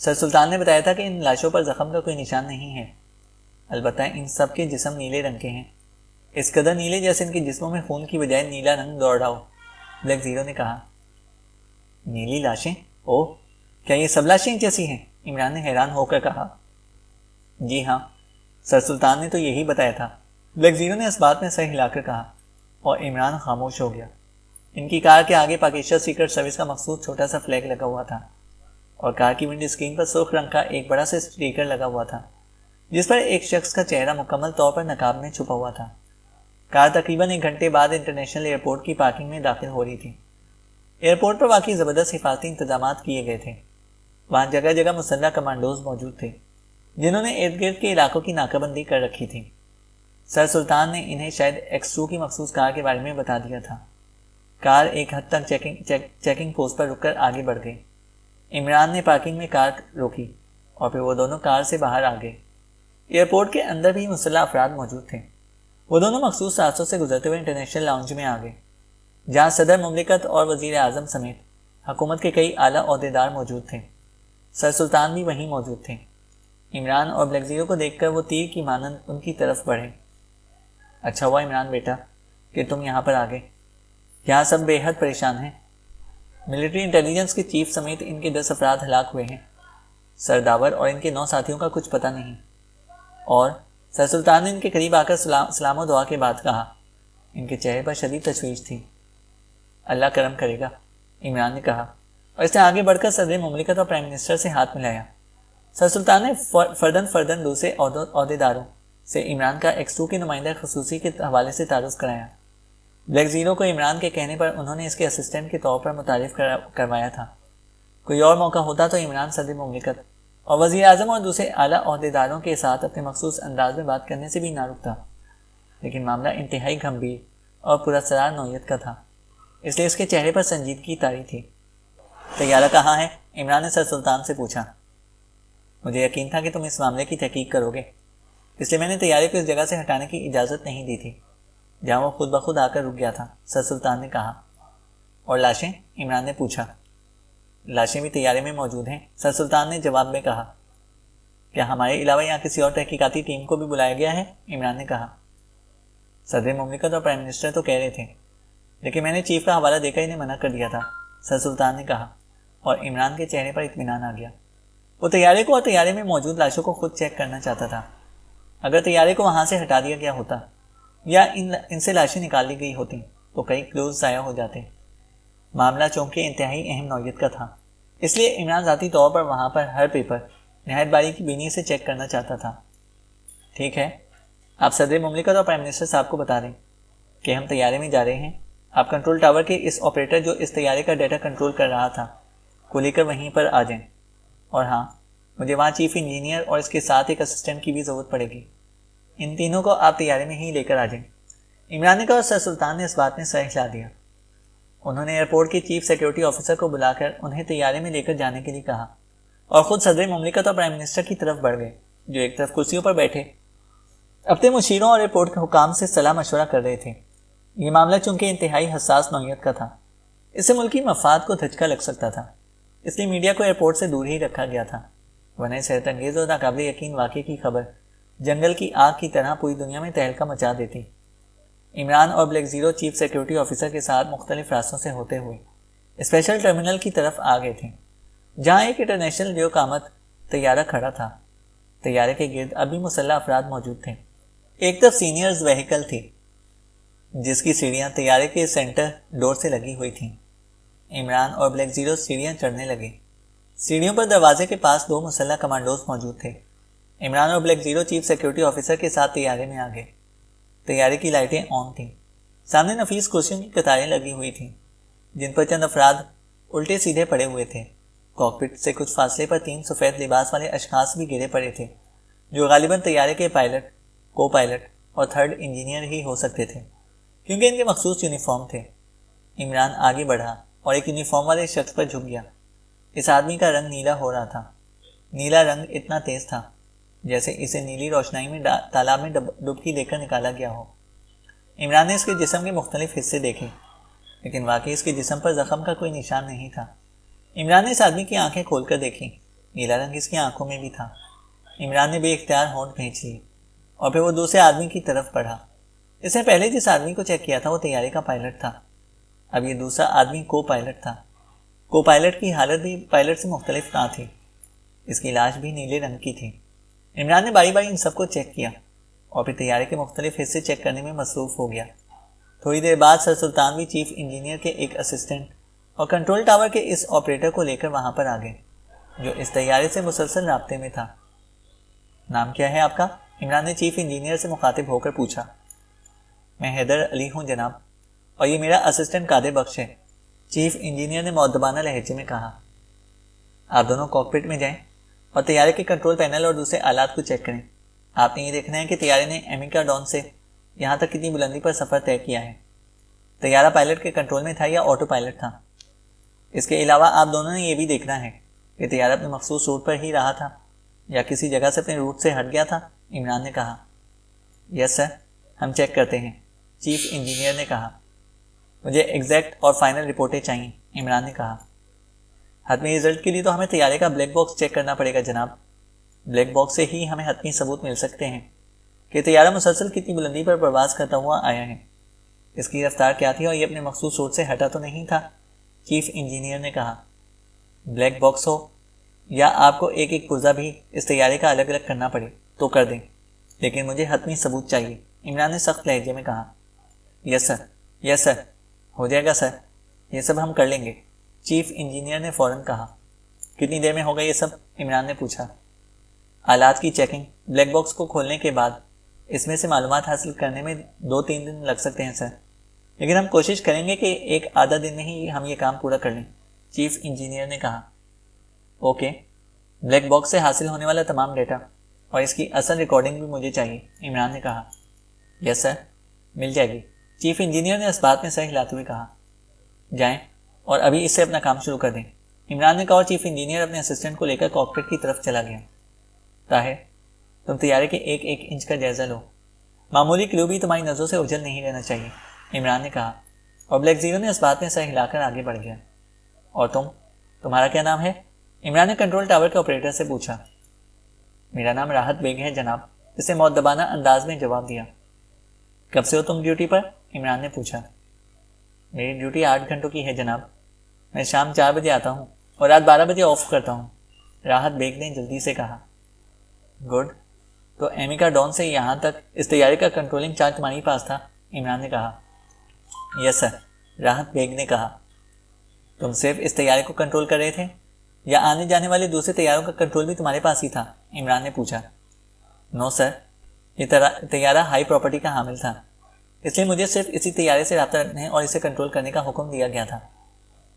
سر سلطان نے بتایا تھا کہ ان لاشوں پر زخم کا کوئی نشان نہیں ہے۔ البتہ ان سب کے جسم نیلے رنگ کے ہیں، اس قدر نیلے جیسے ان کے جسموں میں خون کی بجائے نیلا رنگ دوڑ رہا ہو۔ بلیک زیرو نے کہا، نیلی لاشیں؟ اوہ، کیا یہ سب لاشیں جیسی ہیں؟ عمران نے حیران ہو کر کہا۔ جی ہاں، سر سلطان نے تو یہی بتایا تھا، بلیک زیرو نے اس بات میں سر ہلا کر کہا، اور عمران خاموش ہو گیا۔ ان کی کار کے آگے پاکستان سیکرٹ سروس کا مخصوص چھوٹا سا فلیگ لگا ہوا تھا، اور کار کی ونڈو اسکرین پر سرخ رنگ کا ایک بڑا سا اسٹیکر لگا ہوا تھا جس پر ایک شخص کا چہرہ مکمل طور پر نقاب میں چھپا ہوا تھا۔ کار تقریباً 1 گھنٹے بعد انٹرنیشنل ایئرپورٹ کی پارکنگ میں داخل ہو رہی تھی۔ ایئرپورٹ پر واقعی زبردست حفاظتی انتظامات کیے گئے تھے۔ وہاں جگہ جگہ مسلح کمانڈوز موجود تھے جنہوں نے ارد گرد کے علاقوں کی ناکہ بندی کر رکھی تھی۔ سر سلطان نے انہیں شاید X2 کی مخصوص کار کے بارے میں بتا دیا تھا۔ کار ایک حد تک چیکنگ پوسٹ پر رک کر آگے بڑھ گئی۔ عمران نے پارکنگ میں کار روکی اور پھر وہ دونوں کار سے باہر آ گئے۔ ایئرپورٹ کے اندر بھی مسلح افراد موجود تھے۔ وہ دونوں مخصوص راستوں سے گزرتے ہوئے انٹرنیشنل لاؤنج میں آ گئے، جہاں صدر مملکت اور وزیر اعظم سمیت حکومت کے کئی اعلیٰ عہدیدار موجود تھے۔ سر سلطان بھی وہیں موجود تھے۔ عمران اور بلیک زیرو کو دیکھ کر وہ تیر کی مانند ان کی طرف بڑھے۔ اچھا ہوا عمران بیٹا کہ تم یہاں پر آ گئے، یہاں سب بے حد پریشان ہیں۔ ملٹری انٹیلیجنس کے چیف سمیت ان کے 10 افراد ہلاک ہوئے ہیں۔ سر داور اور ان کے 9 ساتھیوں کا کچھ پتہ نہیں۔ اور سر سلطان نے ان کے قریب آ کر سلام و دعا کے بعد کہا۔ ان کے چہرے پر شدید تشویش تھی۔ اللہ کرم کرے گا، عمران نے کہا، اور اس نے آگے بڑھ کر صدر مملکت اور پرائم منسٹر سے ہاتھ ملایا۔ سر سلطان نے فردن دوسرے عہدیداروں سے عمران کا X2 کے نمائندہ خصوصی کے حوالے سے تعارف کرایا۔ بلیک زیرو کو عمران کے کہنے پر انہوں نے اس کے اسسٹنٹ کے طور پر متعارف کروایا تھا۔ کوئی اور موقع ہوتا تو عمران صدر مملکت اور وزیر اعظم اور دوسرے اعلیٰ عہدیداروں کے ساتھ اپنے مخصوص انداز میں بات کرنے سے بھی نہ رکتا، لیکن معاملہ انتہائی گمبھیر اور پراسرار نوعیت کا تھا، اس لیے اس کے چہرے پر سنجیدگی طاری تھی۔ طیارہ کہاں ہے؟ عمران نے سر سلطان سے پوچھا۔ مجھے یقین تھا کہ تم اس معاملے کی تحقیق کرو گے، اس لیے میں نے طیارے کو اس جگہ سے ہٹانے کی اجازت نہیں دی تھی جہاں وہ خود بخود آ کر رک گیا تھا، سر سلطان نے کہا۔ اور لاشیں؟ عمران نے پوچھا۔ لاشیں بھی طیارے میں موجود ہیں، سر سلطان نے جواب میں کہا۔ کیا ہمارے علاوہ یہاں کسی اور تحقیقاتی ٹیم کو بھی بلایا گیا ہے؟ عمران نے کہا۔ صدر مملکت اور پرائم منسٹر تو کہہ رہے تھے، لیکن میں نے چیف کا حوالہ دے کر انہیں منع کر دیا تھا، سر سلطان نے کہا، اور عمران کے چہرے پر اطمینان آ گیا۔ وہ طیارے کو اور طیارے میں موجود لاشوں کو خود چیک کرنا چاہتا تھا۔ اگر طیارے کو وہاں سے ہٹا دیا گیا ہوتا یا ان سے لاشیں نکال لی گئی ہوتی تو کئی کلوز ضائع ہو جاتے۔ معاملہ چونکہ انتہائی اہم نوعیت کا تھا، اس لیے عمران ذاتی طور پر وہاں پر ہر پیپر نہایت باریکی بینی سے چیک کرنا چاہتا تھا۔ ٹھیک ہے، آپ صدر مملکت اور پرائم منسٹر صاحب کو بتا دیں کہ ہم طیارے میں جا رہے ہیں۔ آپ کنٹرول ٹاور کے اس آپریٹر جو اس طیارے کا ڈیٹا کنٹرول کر رہا تھا کو لے کر وہیں پر آ جائیں، اور ہاں، مجھے وہاں چیف انجینئر اور اس کے ساتھ ایک اسسٹنٹ کی بھی ضرورت پڑے گی۔ ان تینوں کو آپ طیارے میں ہی لے کر آ جائیں۔ عمران نے کہا اور سر سلطان نے اس بات میں سر ہلا دیا۔ انہوں نے ایئرپورٹ کے چیف سیکیورٹی آفیسر کو بلا کر انہیں طیارے میں لے کر جانے کے لیے کہا، اور خود صدر مملکت اور پرائم منسٹر کی طرف بڑھ گئے جو ایک طرف کرسیوں پر بیٹھے اپنے مشیروں اور ایئرپورٹ کے حکام سے صلاح مشورہ کر رہے تھے۔ یہ معاملہ چونکہ انتہائی حساس نوعیت کا تھا، اس سے ملکی مفاد کو دھچکا لگ سکتا تھا، اس لیے میڈیا کو ایئرپورٹ سے دور ہی رکھا گیا تھا، ورنہ اس حیرت انگیز اور ناقابل یقین واقعے کی خبر جنگل کی آگ کی طرح پوری دنیا میں تہلکہ مچا دیتی۔ عمران اور black zero chief security officer کے ساتھ مختلف راستوں سے ہوتے ہوئے اسپیشل ٹرمینل کی طرف آ گئے تھے، جہاں ایک انٹرنیشنل لیو قامت طیارہ کھڑا تھا۔ طیارے کے گرد ابھی مسلح افراد موجود تھے۔ ایک طرف سینئرز وہیکل تھی جس کی سیڑھیاں طیارے کے سینٹر ڈور سے لگی ہوئی تھیں۔ عمران اور بلیک زیرو سیڑھیاں چڑھنے لگے۔ سیڑھیوں پر دروازے کے پاس 2 مسلح کمانڈوز موجود تھے۔ عمران اور black zero chief security officer کے ساتھ طیارے میں آ گئے۔ طیارے کی لائٹیں آن تھیں، سامنے نفیس کرسیوں کی قطاریں لگی ہوئی تھیں جن پر چند افراد الٹے سیدھے پڑے ہوئے تھے۔ کاکپٹ سے کچھ فاصلے پر 3 سفید لباس والے اشخاص بھی گرے پڑے تھے جو غالباً طیارے کے پائلٹ، کو پائلٹ اور 3rd انجینئر ہی ہو سکتے تھے کیونکہ ان کے مخصوص یونیفارم تھے۔ عمران آگے بڑھا اور ایک یونیفارم والے شخص پر جھک گیا۔ اس آدمی کا رنگ نیلا ہو رہا تھا۔ نیلا رنگ اتنا تیز تھا جیسے اسے نیلی روشنائی میں تالاب میں ڈبکی دے کر نکالا گیا ہو۔ عمران نے اس کے جسم کے مختلف حصے دیکھے، لیکن واقعی اس کے جسم پر زخم کا کوئی نشان نہیں تھا۔ عمران نے اس آدمی کی آنکھیں کھول کر دیکھی، نیلا رنگ اس کی آنکھوں میں بھی تھا۔ عمران نے بے اختیار ہونٹ بھینچ لی۔ اور پھر وہ دوسرے آدمی کی طرف بڑھا۔ اس نے پہلے جس آدمی کو چیک کیا تھا وہ طیارے کا پائلٹ تھا، اب یہ دوسرا آدمی کو پائلٹ تھا۔ کو پائلٹ کی حالت بھی پائلٹ سے مختلف نہ تھی، اس کی لاش بھی نیلے رنگ کی تھی۔ عمران نے باری باری ان سب کو چیک کیا اور پھر طیارے کے مختلف حصے چیک کرنے میں مصروف ہو گیا۔ تھوڑی دیر بعد سر سلطان بھی چیف انجینئر کے ایک اسسٹنٹ اور کنٹرول ٹاور کے اس آپریٹر کو لے کر وہاں پر آ گئے جو اس طیارے سے مسلسل رابطے میں تھا۔ نام کیا ہے آپ کا؟ عمران نے چیف انجینئر سے مخاطب ہو کر پوچھا۔ میں حیدر علی ہوں جناب، اور یہ میرا اسسٹنٹ قادر بخش ہے، چیف انجینئر نے مؤدبانہ لہجے میں کہا۔ آپ دونوں کاکپٹ میں جائیں اور طیارے کے کنٹرول پینل اور دوسرے آلات کو چیک کریں۔ آپ نے یہ دیکھنا ہے کہ طیارے نے امیکا ڈون سے یہاں تک کتنی بلندی پر سفر طے کیا ہے۔ طیارہ پائلٹ کے کنٹرول میں تھا یا آٹو پائلٹ تھا؟ اس کے علاوہ آپ دونوں نے یہ بھی دیکھنا ہے کہ طیارہ اپنے مخصوص روٹ پر ہی رہا تھا یا کسی جگہ سے اپنے روٹ سے ہٹ گیا تھا، عمران نے کہا۔ یس سر، ہم چیک کرتے ہیں، چیف انجینئر نے کہا۔ مجھے ایگزیکٹ اور فائنل رپورٹیں چاہیے، عمران نے کہا۔ حتمی رزلٹ کے لیے تو ہمیں طیارے کا بلیک باکس چیک کرنا پڑے گا جناب۔ بلیک باکس سے ہی ہمیں حتمی ثبوت مل سکتے ہیں کہ طیارہ مسلسل کتنی بلندی پر پرواز کرتا ہوا آیا ہے، اس کی رفتار کیا تھی اور یہ اپنے مخصوص روٹ سے ہٹا تو نہیں تھا، چیف انجینئر نے کہا۔ بلیک باکس ہو یا آپ کو ایک ایک پرزہ بھی اس طیارے کا الگ الگ کرنا پڑے تو کر دیں، لیکن مجھے حتمی ثبوت چاہیے، عمران نے سخت لہجے میں کہا۔ یس سر، یس سر، ہو جائے گا سر، یہ سب ہم کر لیں گے، چیف انجینئر نے فوراً کہا۔ کتنی دیر میں ہوگا یہ سب؟ عمران نے پوچھا۔ آلات کی چیکنگ، بلیک باکس کو کھولنے کے بعد اس میں سے معلومات حاصل کرنے میں 2-3 دن لگ سکتے ہیں سر، لیکن ہم کوشش کریں گے کہ ایک آدھا دن میں ہی ہم یہ کام پورا کر لیں، چیف انجینئر نے کہا۔ اوکے، بلیک باکس سے حاصل ہونے والا تمام ڈیٹا اور اس کی اصل ریکارڈنگ بھی مجھے چاہیے، عمران نے کہا۔ یس سر، مل جائے گی، چیف انجینئر نے اس بات میں سر ہلاتے ہوئے کہا۔ جائیں اور ابھی اس سے اپنا کام شروع کر دیں، عمران نے کہا اور چیف انجینئر اپنے اسسٹنٹ کو لے کر کاکپٹ کی طرف چلا گیا۔ طاہر، تم طیارے کے ایک ایک انچ کا جائزہ لو، معمولی کلو بھی تمہاری نظروں سے اوجھل نہیں رہنا چاہیے، عمران نے کہا، اور بلیک زیرو نے اس بات میں سر ہلا کر آگے بڑھ گیا۔ اور تمہارا کیا نام ہے؟ عمران نے کنٹرول ٹاور کے آپریٹر سے پوچھا۔ میرا نام راحت بیگ ہے جناب، اس نے مؤدبانہ انداز میں جواب دیا۔ کب سے ہو تم ڈیوٹی پر؟ عمران نے پوچھا۔ میری ڈیوٹی 8 گھنٹوں کی ہے جناب، میں شام 4 بجے آتا ہوں اور رات 12 بجے آف کرتا ہوں، راحت بیگ نے جلدی سے کہا۔ گڈ، تو امیکا ڈون سے یہاں تک اس طیارے کا کنٹرولنگ چارج تمہارے پاس تھا، عمران نے کہا۔ یس سر، راحت بیگ نے کہا۔ تم صرف اس طیارے کو کنٹرول کر رہے تھے یا آنے جانے والے دوسرے طیاروں کا کنٹرول بھی تمہارے پاس ہی تھا؟ عمران نے پوچھا۔ نو سر، یہ طیارہ ہائی پراپرٹی کا حامل تھا، اس لیے مجھے صرف اسی طیارے سے رابطہ رکھنے اور اسے کنٹرول کرنے کا حکم دیا گیا تھا،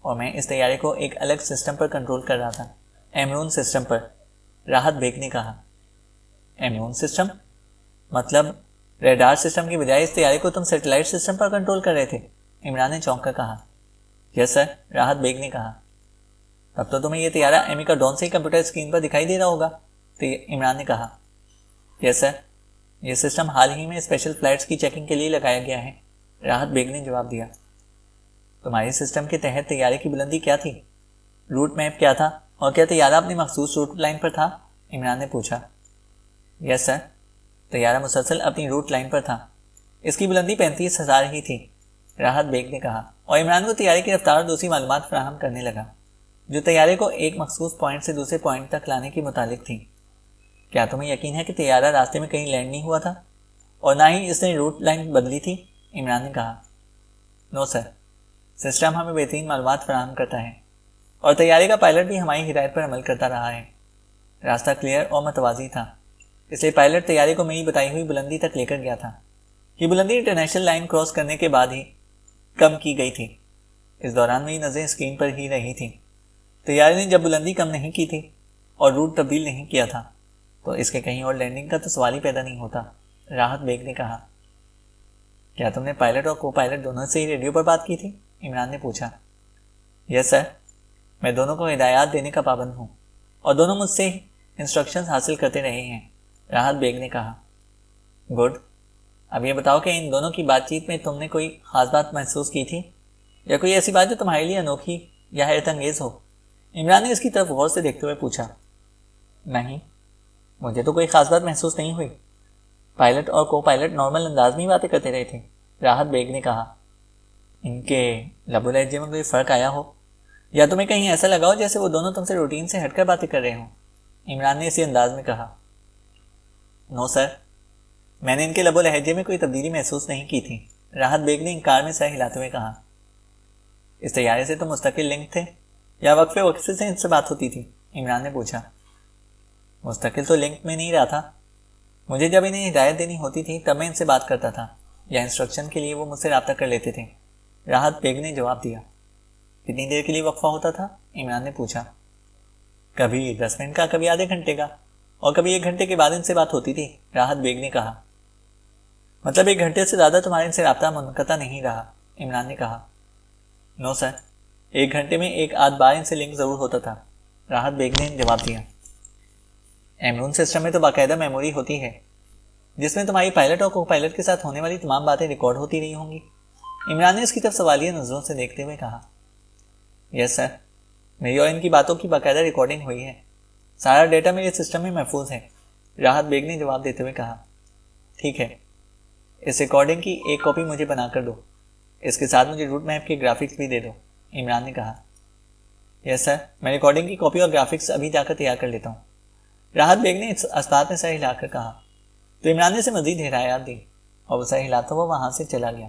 اور میں اس طیارے کو ایک الگ سسٹم پر کنٹرول کر رہا تھا، ایمرون سسٹم پر، راحت بیگ نے کہا۔ ایمرون سسٹم؟ مطلب ریڈار سسٹم کی بجائے اس طیارے کو تم سیٹلائٹ سسٹم پر کنٹرول کر رہے تھے؟ عمران نے چونک کر کہا۔ یس سر، راحت بیگ نے کہا۔ تب تو تمہیں یہ طیارہ امیکا ڈون سے ہی کمپیوٹر اسکرین پر دکھائی دے رہا ہوگا، عمران نے کہا۔ یس سر، یہ سسٹم حال ہی میں اسپیشل فلائٹس کی چیکنگ کے لیے لگایا گیا ہے، راحت بیگ نے جواب دیا۔ تمہارے سسٹم کے تحت طیارے کی بلندی کیا تھی؟ روٹ میپ کیا تھا اور کیا طیارہ اپنی مخصوص روٹ لائن پر تھا؟ عمران نے پوچھا۔ یس سر، طیارہ مسلسل اپنی روٹ لائن پر تھا، اس کی بلندی 35,000 ہی تھی، راحت بیگ نے کہا، اور عمران کو طیارے کی رفتار اور دوسری معلومات فراہم کرنے لگا جو طیارے کو ایک مخصوص پوائنٹ سے دوسرے پوائنٹ تک لانے کی متعلق تھی۔ کیا تمہیں یقین ہے کہ طیارہ راستے میں کہیں لینڈ نہیں ہوا تھا اور نہ ہی اس نے روٹ لائن بدلی تھی؟ عمران نے کہا۔ نو سر، سسٹم ہمیں بہترین معلومات فراہم کرتا ہے اور طیارے کا پائلٹ بھی ہماری ہدایت پر عمل کرتا رہا ہے۔ راستہ کلیئر اور متوازی تھا، اس لیے پائلٹ طیارے کو میری بتائی ہوئی بلندی تک لے کر گیا تھا۔ یہ بلندی انٹرنیشنل لائن کراس کرنے کے بعد ہی کم کی گئی تھی، اس دوران میری نظریں اسکرین پر ہی رہی تھیں۔ طیارے نے جب بلندی کم نہیں کی تھی اور روٹ تبدیل نہیں کیا تھا تو اس کے کہیں اور لینڈنگ کا تو سوال ہی پیدا نہیں ہوتا، راحت بیگ نے کہا۔ کیا تم نے پائلٹ اور کو پائلٹ دونوں سے ہی ریڈیو پر بات کی تھی؟ عمران نے پوچھا۔ یس سر، میں دونوں کو ہدایات دینے کا پابند ہوں اور دونوں مجھ سے انسٹرکشنز حاصل کرتے رہے ہیں، راحت بیگ نے کہا۔ گڈ، اب یہ بتاؤ کہ ان دونوں کی بات چیت میں تم نے کوئی خاص بات محسوس کی تھی یا کوئی ایسی بات جو تمہارے لیے انوکھی یا حیرت انگیز ہو؟ عمران نے اس کی طرف غور سے دیکھتے ہوئے پوچھا۔ نہیں، مجھے تو کوئی خاص بات محسوس نہیں ہوئی۔ پائلٹ اور کو پائلٹ نارمل انداز میں باتیں کرتے رہے تھے. راحت بیگ نے کہا. ان کے لب و لہجے میں کوئی فرق آیا ہو یا تمہیں کہیں ایسا لگا ہو جیسے وہ دونوں تم سے روٹین سے ہٹ کر باتیں کر رہے ہوں؟ عمران نے اسی انداز میں کہا. نو سر، میں نے ان کے لب و لہجے میں کوئی تبدیلی محسوس نہیں کی تھی. راحت بیگ نے انکار میں سر ہلاتے ہوئے کہا. اس طیارے سے تو مستقل لنک تھے یا وقفے وقفے سے ان سے بات ہوتی تھی؟ عمران نے پوچھا. مستقل تو لنک میں نہیں رہا تھا. مجھے جب انہیں ہدایت دینی ہوتی تھی تب میں ان سے بات کرتا تھا یا انسٹرکشن کے لیے وہ مجھ سے رابطہ کر لیتے تھے. راحت بیگ نے جواب دیا. کتنی دیر کے لیے وقفہ ہوتا تھا؟ عمران نے پوچھا. کبھی 10 منٹ کا، کبھی آدھے گھنٹے کا، اور کبھی 1 گھنٹے کے بعد ان سے بات ہوتی تھی. راحت بیگ نے کہا. مطلب 1 گھنٹے سے زیادہ تمہارے ان سے رابطہ منقطع نہیں رہا؟ عمران نے کہا. نو سر، 1 گھنٹے میں 1 بار ان سے لنک ضرور ہوتا تھا. راحت بیگ نے جواب دیا. ایمرون سسٹم میں تو باقاعدہ میموری ہوتی ہے جس میں تمہاری پائلٹ اور کو پائلٹ کے ساتھ ہونے والی تمام باتیں ریکارڈ ہوتی رہی ہوں گی. عمران نے اس کی طرف سوالیہ نظروں سے دیکھتے ہوئے کہا. یس سر، میری اور ان کی باتوں کی باقاعدہ ریکارڈنگ ہوئی ہے. سارا ڈیٹا میرے سسٹم میں محفوظ ہے. راحت بیگ نے جواب دیتے ہوئے کہا. ٹھیک ہے، اس ریکارڈنگ کی 1 کاپی مجھے بنا کر دو. اس کے ساتھ مجھے روٹ میپ کے گرافکس بھی دے دو. عمران نے کہا. یس سر، میں ریکارڈنگ کی کاپی اور گرافکس ابھی جا کر تیار کر لیتا ہوں. راحت بیگ نے اسبات میں سر ہلا کر کہا. تو عمران نے اسے مزید ہدایات دی اور وہ سر ہلاتا ہوا وہاں سے چلا گیا.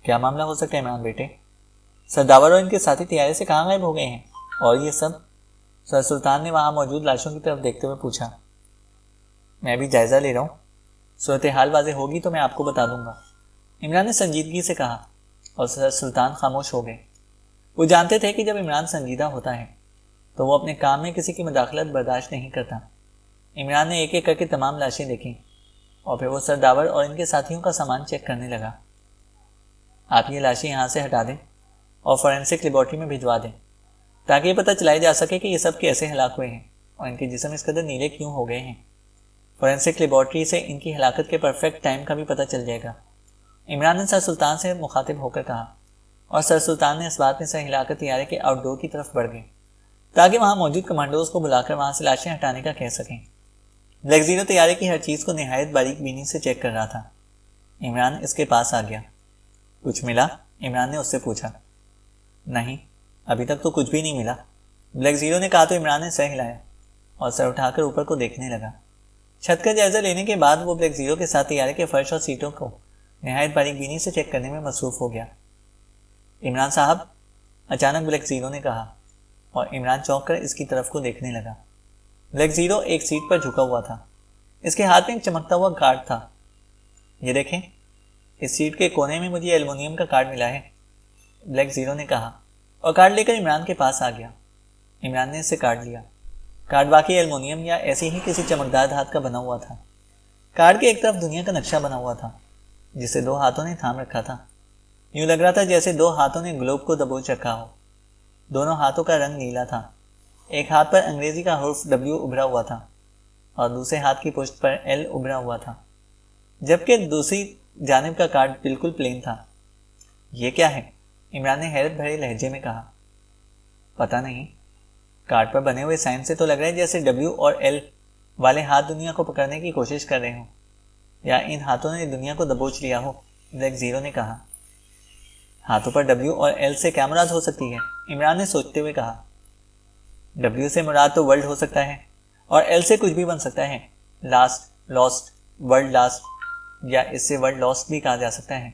کیا معاملہ ہو سکتا ہے عمران بیٹے؟ سرداور اور ان کے ساتھی طیارے سے کہاں غائب ہو گئے ہیں؟ اور یہ سب؟ سر سلطان نے وہاں موجود لاشوں کی طرف دیکھتے ہوئے پوچھا. میں بھی جائزہ لے رہا ہوں، صورتحال واضح ہوگی تو میں آپ کو بتا دوں گا. عمران نے سنجیدگی سے کہا اور سر سلطان خاموش ہو گئے. وہ جانتے تھے کہ جب عمران سنجیدہ ہوتا ہے تو وہ اپنے کام میں کسی کی مداخلت برداشت نہیں کرتا. عمران نے ایک ایک کر کے تمام لاشیں دیکھیں اور پھر وہ سرداور اور ان کے ساتھیوں کا سامان چیک کرنے لگا. آپ یہ لاشیں یہاں سے ہٹا دیں اور فورینسک لیبارٹری میں بھجوا دیں تاکہ یہ پتہ چلایا جا سکے کہ یہ سب کیسے ہلاک ہوئے ہیں اور ان کے جسم اس قدر نیلے کیوں ہو گئے ہیں. فورینسک لیبارٹری سے ان کی ہلاکت کے پرفیکٹ ٹائم کا بھی پتہ چل جائے گا. عمران نے سر سلطان سے مخاطب ہو کر کہا اور سر سلطان نے اس بات میں سر ہلا کر طیارے کے آؤٹ ڈور کی طرف بڑھ گئے تاکہ وہاں موجود کمانڈوز کو بلا کر وہاں سے لاشیں ہٹانے کا کہہ سکیں. بلیک زیرو طیارے کی ہر چیز کو نہایت باریک بینی سے چیک کر رہا تھا. عمران اس کے پاس آ گیا. کچھ ملا؟ عمران نے اس سے پوچھا. نہیں، ابھی تک تو کچھ بھی نہیں ملا، بلیک زیرو نے کہا تو عمران نے سر ہلایا اور سر اٹھا کر اوپر کو دیکھنے لگا. چھت کا جائزہ لینے کے بعد وہ بلیک زیرو کے ساتھ طیارے کے فرش اور سیٹوں کو نہایت باریک بینی سے چیک کرنے میں مصروف ہو گیا. عمران صاحب، اچانک بلیک زیرو نے کہا اور عمران چونک کر اس کی طرف کو دیکھنے لگا. بلیک زیرو ایک سیٹ پر جھکا ہوا تھا. اس کے ہاتھ میں ایک چمکتا ہوا کارڈ تھا. یہ دیکھیں، اس سیٹ کے کونے میں مجھے ایلومینیم کا کارڈ ملا ہے، بلیک زیرو نے کہا اور کارڈ لے کر عمران کے پاس آ گیا. عمران نے اس سے کارڈ لیا. کارڈ واقعی ایلومینیم یا ایسی ہی کسی چمکدار دھات کا بنا ہوا تھا. کارڈ کے ایک طرف دنیا کا نقشہ بنا ہوا تھا جسے 2 ہاتھوں نے تھام رکھا تھا. یوں لگ رہا تھا جیسے 2 ہاتھوں نے گلوب کو دبوچ رکھا ہو. دونوں ہاتھوں کا رنگ نیلا تھا. ایک ہاتھ پر انگریزی کا حرف W ابھرا ہوا تھا اور دوسرے ہاتھ کی پشت پر L ابھرا ہوا تھا، جبکہ دوسری جانب کا کارڈ بالکل پلین تھا. یہ کیا ہے؟ عمران نے حیرت بھرے لہجے میں کہا. پتہ نہیں، کارڈ پر بنے ہوئے سائن سے تو لگ رہا ہے جیسے W اور L والے ہاتھ دنیا کو پکڑنے کی کوشش کر رہے ہوں یا ان ہاتھوں نے دنیا کو دبوچ لیا ہو، بلیک زیرو نے کہا. ہاتھوں پر W اور L سے کیا مراد ہو سکتی ہے؟ عمران نے سوچتے ہوئے کہا. W سے مراد تو ورلڈ ہو سکتا ہے اور L سے کچھ بھی بن سکتا ہے. لاسٹ، لاسٹ، ورلڈ لاسٹ، یا اس سے ورلڈ لاسٹ بھی کہا جا سکتا ہے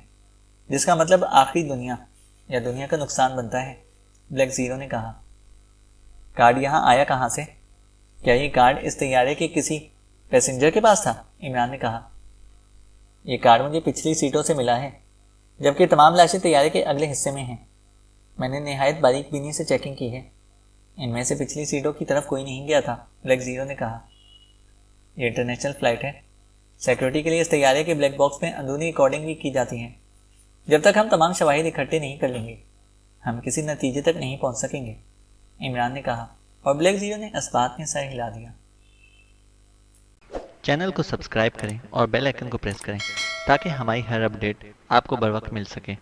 جس کا مطلب آخری دنیا یا دنیا کا نقصان بنتا ہے، بلیک زیرو نے کہا. کارڈ یہاں آیا کہاں سے؟ کیا یہ کارڈ اس طیارے کے کسی پیسنجر کے پاس تھا؟ عمران نے کہا. یہ کارڈ مجھے پچھلی سیٹوں سے ملا ہے جبکہ تمام لاشیں طیارے کے اگلے حصے میں ہیں. میں نے نہایت باریک بینی سے چیکنگ کی ہے. ان میں سے پچھلی سیٹوں کی طرف کوئی نہیں گیا تھا، بلیک زیرو نے کہا. یہ انٹرنیشنل فلائٹ ہے. سیکورٹی کے لیے اس طیارے کے بلیک باکس میں اندرونی ریکارڈنگ بھی کی جاتی ہے. جب تک ہم تمام شواہد اکٹھے نہیں کر لیں گے ہم کسی نتیجے تک نہیں پہنچ سکیں گے، عمران نے کہا اور بلیک زیرو نے اس بات میں سر ہلا دیا. چینل کو سبسکرائب کریں اور بیل آئیکن کو پریس کریں تاکہ ہماری ہر اپڈیٹ آپ کو بر وقت مل سکے.